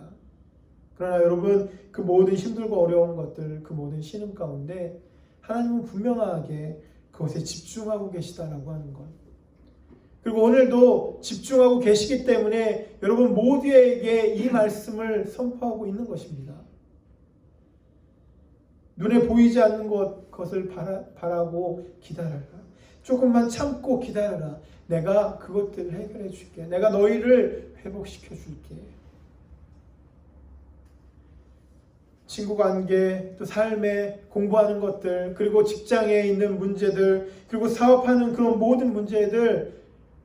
그러나 여러분 그 모든 힘들고 어려운 것들, 그 모든 신음 가운데 하나님은 분명하게 그것에 집중하고 계시다라고 하는 것. 그리고 오늘도 집중하고 계시기 때문에 여러분 모두에게 이 말씀을 선포하고 있는 것입니다. 눈에 보이지 않는 것을 바라고 기다려라. 조금만 참고 기다려라. 내가 그것들을 해결해 줄게. 내가 너희를 회복시켜 줄게. 친구 관계, 또 삶에 공부하는 것들, 그리고 직장에 있는 문제들, 그리고 사업하는 그런 모든 문제들,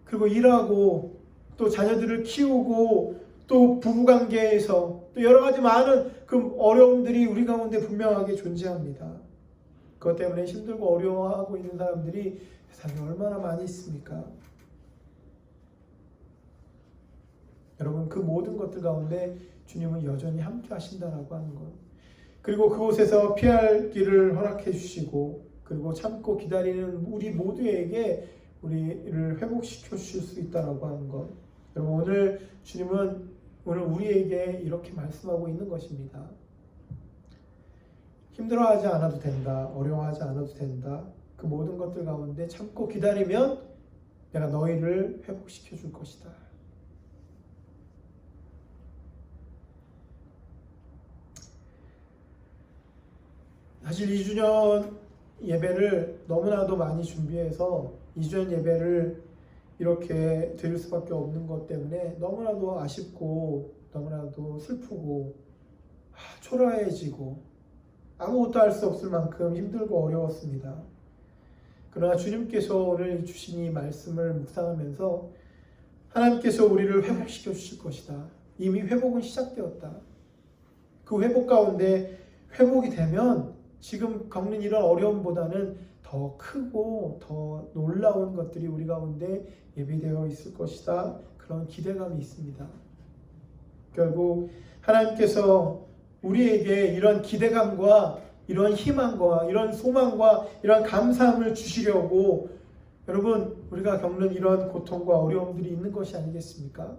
그리고 일하고 또 자녀들을 키우고 또 부부관계에서 또 여러 가지 많은 그 어려움들이 우리 가운데 분명하게 존재합니다. 그것 때문에 힘들고 어려워하고 있는 사람들이 세상에 얼마나 많이 있습니까? 여러분 그 모든 것들 가운데 주님은 여전히 함께 하신다라고 하는 것, 그리고 그곳에서 피할 길을 허락해 주시고 그리고 참고 기다리는 우리 모두에게 우리를 회복시켜 주실 수 있다라고 하는 것. 여러분 오늘 주님은 오늘 우리에게 이렇게 말씀하고 있는 것입니다. 힘들어하지 않아도 된다. 어려워하지 않아도 된다. 그 모든 것들 가운데 참고 기다리면 내가 너희를 회복시켜 줄 것이다. 사실 2주년 예배를 너무나도 많이 준비해서 2주년 예배를 이렇게 드릴 수밖에 없는 것 때문에 너무나도 아쉽고 너무나도 슬프고 초라해지고 아무것도 할 수 없을 만큼 힘들고 어려웠습니다. 그러나 주님께서 오늘 주신 이 말씀을 묵상하면서 하나님께서 우리를 회복시켜 주실 것이다. 이미 회복은 시작되었다. 그 회복 가운데 회복이 되면 지금 겪는 이런 어려움보다는 더 크고 더 놀라운 것들이 우리 가운데 예비되어 있을 것이다. 그런 기대감이 있습니다. 결국 하나님께서 우리에게 이런 기대감과 이런 희망과 이런 소망과 이런 감사함을 주시려고 여러분, 우리가 겪는 이런 고통과 어려움들이 있는 것이 아니겠습니까?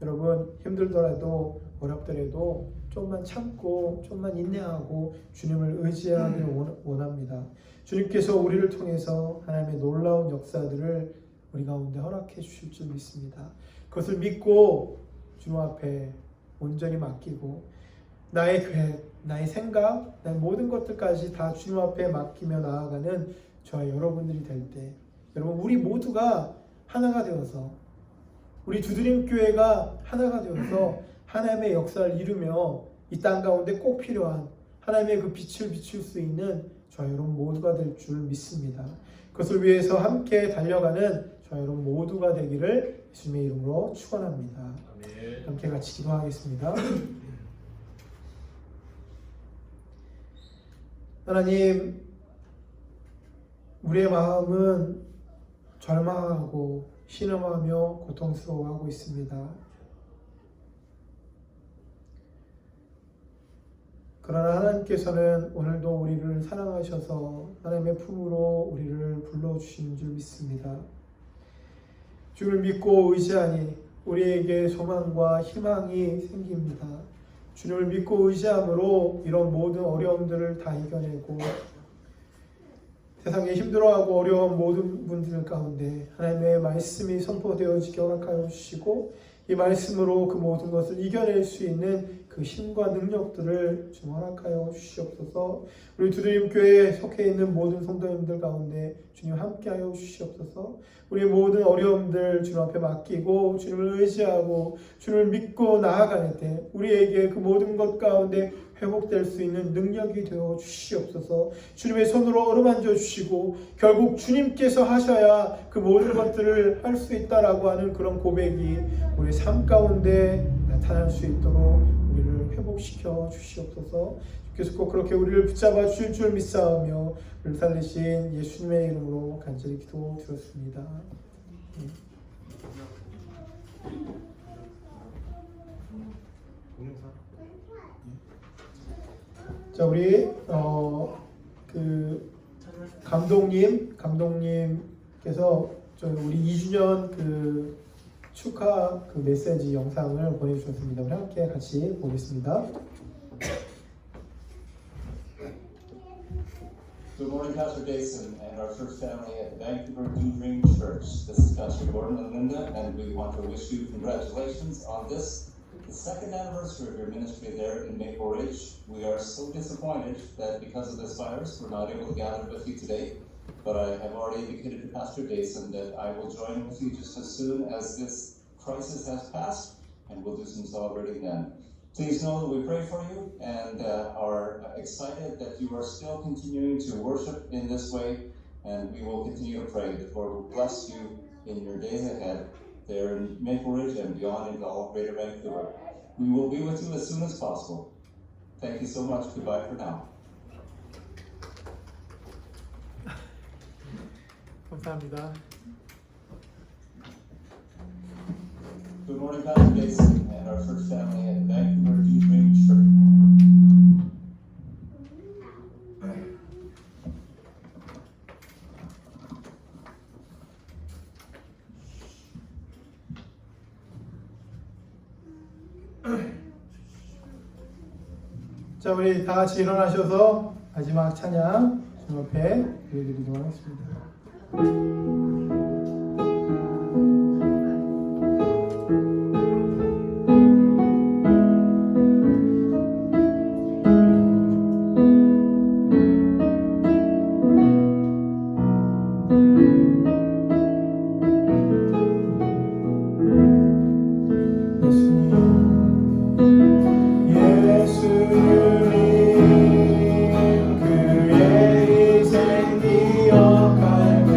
여러분, 힘들더라도 어렵더라도 좀만 참고 좀만 인내하고 주님을 의지하기를 원합니다. 주님께서 우리를 통해서 하나님의 놀라운 역사들을 우리 가운데 허락해 주실 줄 믿습니다. 그것을 믿고 주님 앞에 온전히 맡기고 나의 계획, 나의 생각, 나의 모든 것들까지 다 주님 앞에 맡기며 나아가는 저와 여러분들이 될 때, 여러분, 우리 모두가 하나가 되어서, 우리 두드림 교회가 하나가 되어서 하나님의 역사를 이루며 이 땅 가운데 꼭 필요한 하나님의 그 빛을 비출 수 있는 저와 여러분 모두가 될 줄 믿습니다. 그것을 위해서 함께 달려가는 저와 여러분 모두가 되기를 예수님의 이름으로 축원합니다. 아멘. 함께 같이 기도하겠습니다. 하나님, 우리의 마음은 절망하고 신음하며 고통스러워하고 있습니다. 그러나 하나님께서는 오늘도 우리를 사랑하셔서 하나님의 품으로 우리를 불러주신 줄 믿습니다. 주를 믿고 의지하니 우리에게 소망과 희망이 생깁니다. 주님을 믿고 의지함으로 이런 모든 어려움들을 다 이겨내고 세상에 힘들어하고 어려운 모든 분들 가운데 하나님의 말씀이 선포되어지게 허락하여 주시고 이 말씀으로 그 모든 것을 이겨낼 수 있는 그 힘과 능력들을 좀 허락하여 주시옵소서. 우리 두드림 교회에 속해 있는 모든 성도님들 가운데 주님 함께하여 주시옵소서. 우리의 모든 어려움들 주님 앞에 맡기고 주님을 의지하고 주님을 믿고 나아갈 때 우리에게 그 모든 것 가운데 회복될 수 있는 능력이 되어 주시옵소서. 주님의 손으로 어루만져 주시고 결국 주님께서 하셔야 그 모든 것들을 할 수 있다라고 하는 그런 고백이 우리 삶 가운데 나타날 수 있도록 우리를 회복시켜 주시옵소서. 주께서 꼭 그렇게 우리를 붙잡아 주실 줄 믿사오며 우리를 살리신 예수님의 이름으로 간절히 기도드렸습니다. 자, 우리 그 감독님께서 우리 2주년 그 축하 그 메시지 영상을 보내주셨습니다. 우리 함께 같이 보겠습니다. Good morning, Pastor Jason and our church family at Vancouver New Dream Church. This is Pastor Gordon and Linda, and we want to wish you congratulations on this, the second anniversary of your ministry there in Maple Ridge. We are so disappointed that because of this virus, we're not able to gather with you today. But I have already indicated to Pastor Jason that I will join with you just as soon as this crisis has passed, and we'll do some celebrating then. Please know that we pray for you and are excited that you are still continuing to worship in this way, and we will continue to pray that the Lord will bless you in your days ahead there in Maple Ridge and beyond into all of Greater Vancouver. We will be with you as soon as possible. Thank you so much. Goodbye for now. 감사합니다. Good morning, Pastor Jason and our church family at Vancouver New Dream Church. 자, 우리 다 같이 일어나셔서 마지막 찬양 주님 앞에 드리도록 하겠습니다. 예수님 그의 희생 기억할게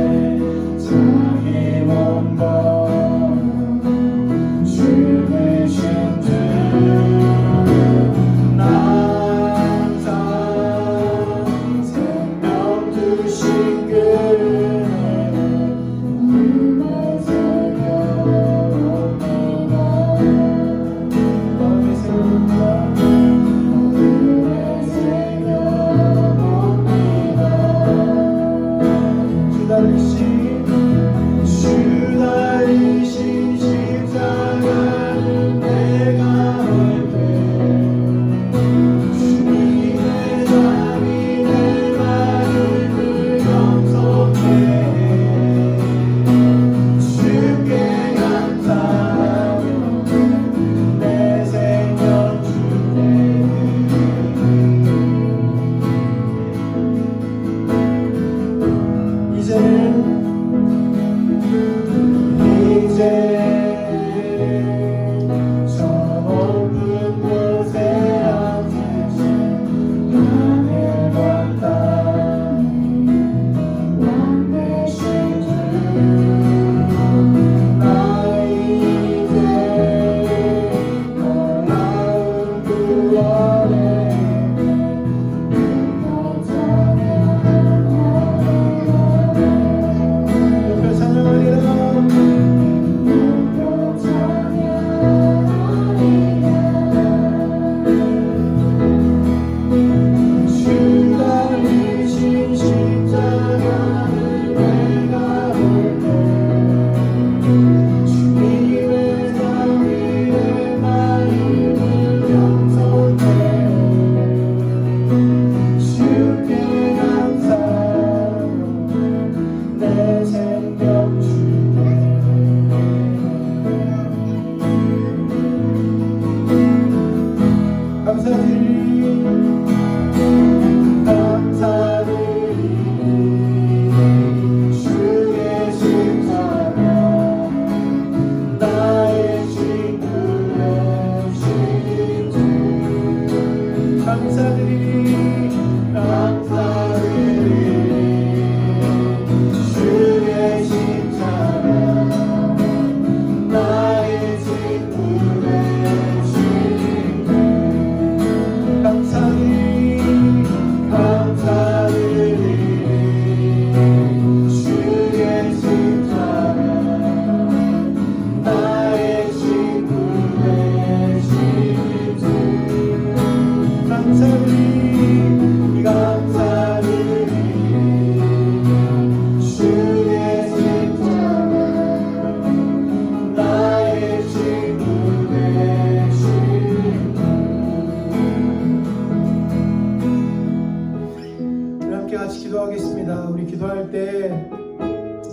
우리 기도할 때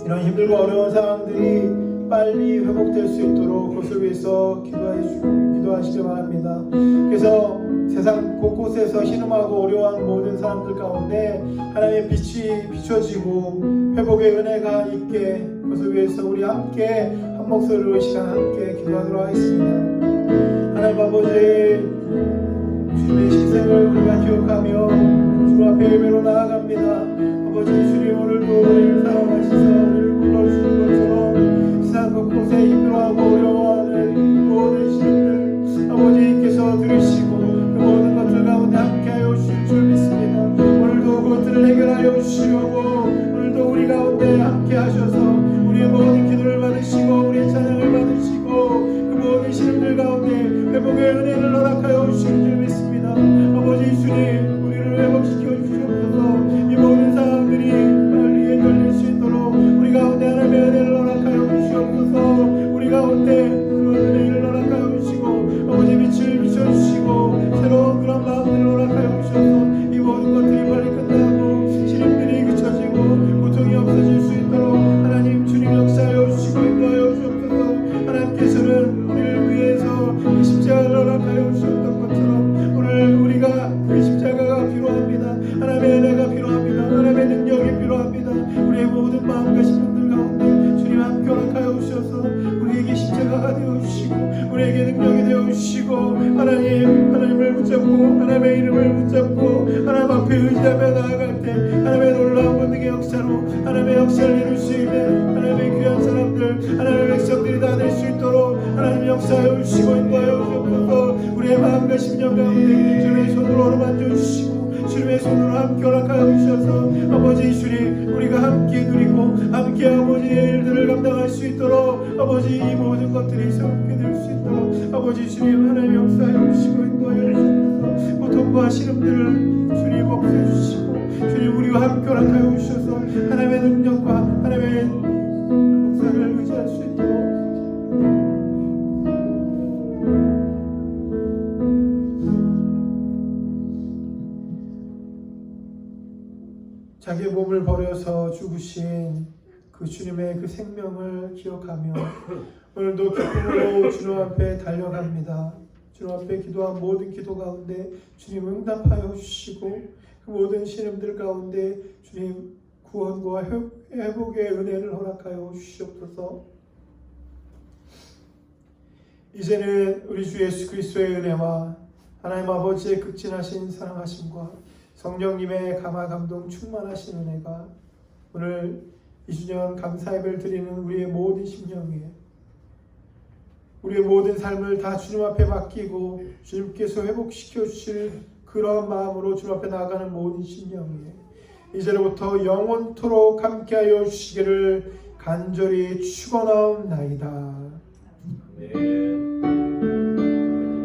이런 힘들고 어려운 상황들이 빨리 회복될 수 있도록 그것을 위해서 기도하시기 바랍니다. 그래서 세상 곳곳에서 신음하고 어려워하는 모든 사람들 가운데 하나님의 빛이 비춰지고 회복의 은혜가 있게 그것을 위해서 우리 함께 한 목소리로 이 시간 함께 기도하도록 하겠습니다. 하나님 아버지, 주님의 신생을 우리가 기억하며 주님 앞에 예배로 나아갑니다. 아버지, 주님 오늘도 우리를 사랑하시사 우리를 불러주시는 것처럼 세상 곳곳에 힘들어하고 어려워하는 모든 신들 아버지께서 들으시고 그 모든 것들 가운데 함께하여 주실 줄 믿습니다. 오늘도 그것들을 해결하여 주시려고 오늘도 우리 가운데 함께하셔서 우리의 모든 기도를 받으시고 우리의 찬양을 받으시고 그 모든 신들 가운데 회복의 은혜를 허락하여 주실 줄 믿습니다. 아버지 주님, 우리를 회복시켜 주시옵소서. 이 모든 상황들이 빨리 해결될 수 있도록 우리 가운데 하나님의 은혜를 허락하여 주시옵소서. 우리 가운데 그런 은혜를 허락하여 주시고 아버지 빛을 비춰주시고 새로운 그런 마음들을 허락하여 주셔서 이 모든 것들이 빨리 끝나고 시름들이 그쳐지고 고통이 없어질 수 있도록 하나님 주님 역사하여 주시고 인도하여 주옵소서. 하나님께서는 우리를 위해서 이 십자가를 허락하여 주셨던 것처럼 오늘 우리가 그 십자가가 필요합니다. 하나님의 은혜가 필요합니다. 하나님의 능력이 필요합니다. 우리의 모든 마음과 심령들 가운데 주님 함께 허락하여 주셔서 우리에게 십자가가 되어주시고 우리에게 능력이 되어주시고 하나님을 붙잡고 하나님의 이름을 붙잡고 하나님 앞에 의지하며 나아갈 때 하나님의 놀라운 권능의 역사로 하나님의 역사를 이룰 수 있는 하나님의 귀한 사람들 하나님의 백성들이 다 될 수 있도록 하나님 역사하여 주시고 인도하여 주옵소서. 우리의 마음과 심령 가운데 주님의 손으로 어루만져 주시고 주님의 손으로 함께 허락하여 주셔서 아버지 주님, 우리가 함께 누리고 함께 아버지의 일들을 감당할 수 있도록 아버지 이 모든 것들이 새롭게 될 수 있도록 아버지 주님 하나님 역사하여 주시고 인도하여 주셔서 고통과 시름들을 주님 없애 주시고 주님 우리와 함께 허락하여 주셔서 하나님의 능력과 하나님의 역사를 의지할 수 있도록 자기의 몸을 버려서 죽으신 그 주님의 그 생명을 기억하며 오늘도 기쁨으로 주님 앞에 달려갑니다. 주님 앞에 기도한 모든 기도 가운데 주님 응답하여 주시고 그 모든 시름들 가운데 주님 구원과 회복의 은혜를 허락하여 주시옵소서. 이제는 우리 주 예수 그리스도의 은혜와 하나님 아버지의 극진하신 사랑하심과 성령님의 감화 감동 충만하신 은혜가 오늘 2주년 감사 예배를 드리는 우리의 모든 심령 위에 우리의 모든 삶을 다 주님 앞에 맡기고 주님께서 회복시켜 주실 그런 마음으로 주님 앞에 나아가는 모든 심령 위에 이제로부터 영원토록 함께하여 주시기를 간절히 축원하옵나이다. 아멘.